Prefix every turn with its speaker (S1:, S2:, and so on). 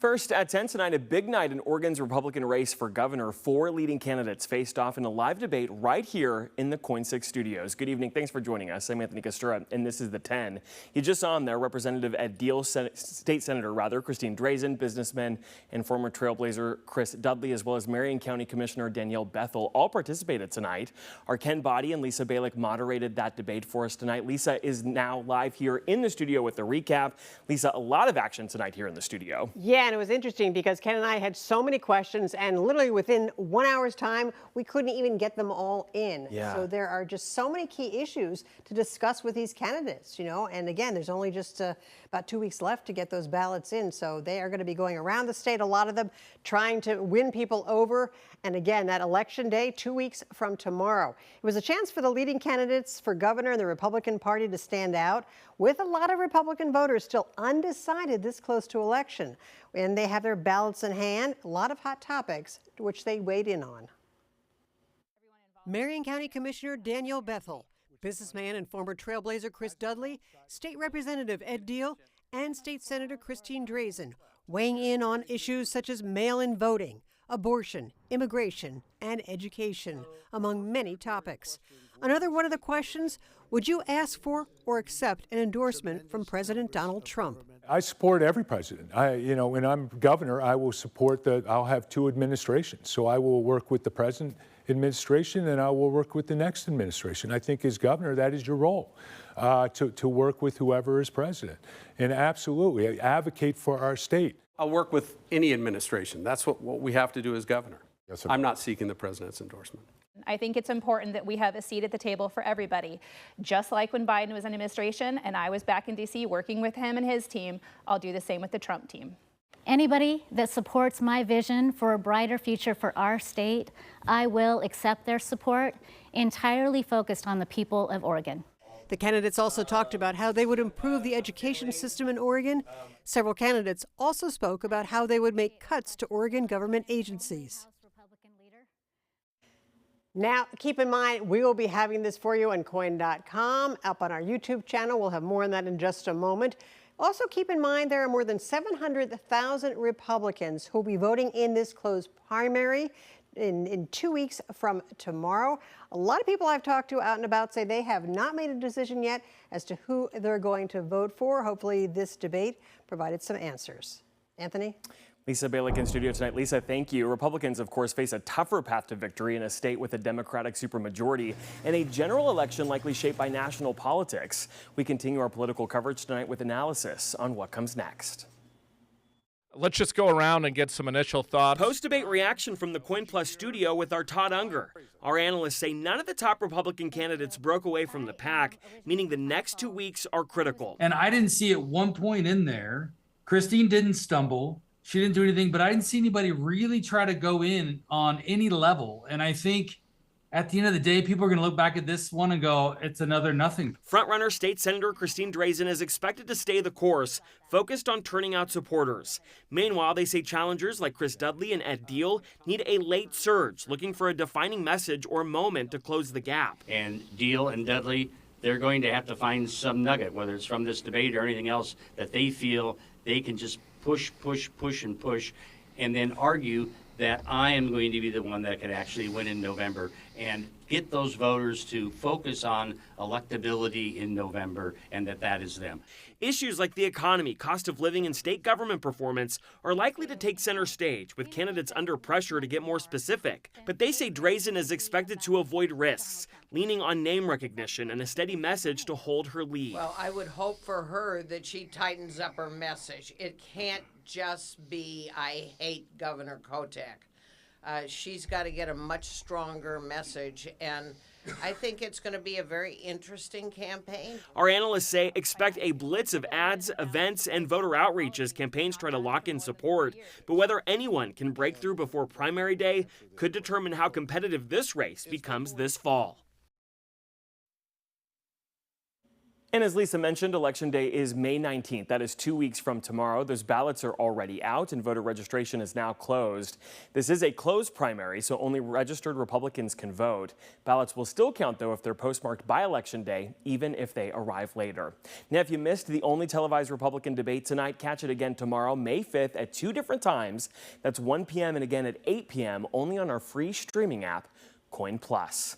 S1: First at 10 tonight, a big night in Oregon's Republican race for governor. Four leading candidates faced off in a live debate right here in the KOIN 6 studios. Good evening. Thanks for joining us. I'm Anthony Costura, and this is the 10. You just saw him there, Representative Ed Deal, State Senator Christine Drazen, businessman and former Trailblazer Chris Dudley, as well as Marion County Commissioner Danielle Bethel, all participated tonight. Our Ken Boddy and Lisa Balick moderated that debate for us tonight. Lisa is now live here in the studio with the recap. Lisa, a lot of action tonight here in the studio.
S2: Yeah, and it was interesting because Ken and I had so many questions, and literally within 1 hour's time, we couldn't even get them all in.
S1: Yeah.
S2: So there are just so many key issues to discuss with these candidates, you know, and again, there's only just about 2 weeks left to get those ballots in. So they are going to be going around the state, a lot of them trying to win people over. And again, that election day, 2 weeks from tomorrow. It was a chance for the leading candidates for governor in the Republican Party to stand out, with a lot of Republican voters still undecided this close to election. And they have their ballots in hand, a lot of hot topics, which they weighed in on. Marion County Commissioner Danielle Bethel, businessman and former Trailblazer Chris Dudley, State Representative Ed Deal, and State Senator Christine Drazen, weighing in on issues such as mail-in voting, abortion, immigration, and education, among many topics. Another one of the questions, would you ask for or accept an endorsement from President Donald Trump?
S3: I support every president. When I'm governor, I will support that. I'll have two administrations. So I will work with the present administration and I will work with the next administration. I think as governor, that is your role, to work with whoever is president. And absolutely, advocate for our state.
S4: I'll work with any administration. That's what we have to do as governor.
S3: Yes, sir.
S4: I'm not seeking the president's endorsement.
S5: I think it's important that we have a seat at the table for everybody. Just like when Biden was in administration and I was back in D.C. working with him and his team, I'll do the same with the Trump team.
S6: Anybody that supports my vision for a brighter future for our state, I will accept their support, entirely focused on the people of Oregon.
S2: The candidates also talked about how they would improve the education system in Oregon. Several candidates also spoke about how they would make cuts to Oregon government agencies. Now, keep in mind, we will be having this for you on KOIN.com, up on our YouTube channel. We'll have more on that in just a moment. Also, keep in mind, there are more than 700,000 Republicans who will be voting in this closed primary in 2 weeks from tomorrow. A lot of people I've talked to out and about say they have not made a decision yet as to who they're going to vote for. Hopefully, this debate provided some answers. Anthony?
S1: Lisa Balick in studio tonight. Lisa, thank you. Republicans, of course, face a tougher path to victory in a state with a Democratic supermajority and a general election likely shaped by national politics. We continue our political coverage tonight with analysis on what comes next.
S7: Let's just go around and get some initial thoughts.
S1: Post-debate reaction from the KOIN Plus studio with our Todd Unger. Our analysts say none of the top Republican candidates broke away from the pack, meaning the next 2 weeks are critical.
S8: And I didn't see at one point in there, Christine didn't stumble. She didn't do anything, but I didn't see anybody really try to go in on any level. And I think at the end of the day, people are going to look back at this one and go, it's another nothing.
S1: Frontrunner State Senator Christine Drazen is expected to stay the course, focused on turning out supporters. Meanwhile, they say challengers like Chris Dudley and Ed Deal need a late surge, looking for a defining message or moment to close the gap.
S9: And Deal and Dudley, they're going to have to find some nugget, whether it's from this debate or anything else, that they feel they can just push, and then argue that I am going to be the one that can actually win in November and get those voters to focus on electability in November, and that is them.
S1: Issues like the economy, cost of living, and state government performance are likely to take center stage, with candidates under pressure to get more specific. But they say Drazen is expected to avoid risks, leaning on name recognition and a steady message to hold her lead.
S10: Well, I would hope for her that she tightens up her message. It can't just be, I hate Governor Kotek. She's got to get a much stronger message, and I think it's going to be a very interesting campaign.
S1: Our analysts say expect a blitz of ads, events, and voter outreach as campaigns try to lock in support. But whether anyone can break through before primary day could determine how competitive this race becomes this fall. And as Lisa mentioned, Election Day is May 19th. That is 2 weeks from tomorrow. Those ballots are already out and voter registration is now closed. This is a closed primary, so only registered Republicans can vote. Ballots will still count, though, if they're postmarked by Election Day, even if they arrive later. Now, if you missed the only televised Republican debate tonight, catch it again tomorrow, May 5th at 2 different times. That's 1 p.m. and again at 8 p.m. only on our free streaming app, KOIN Plus.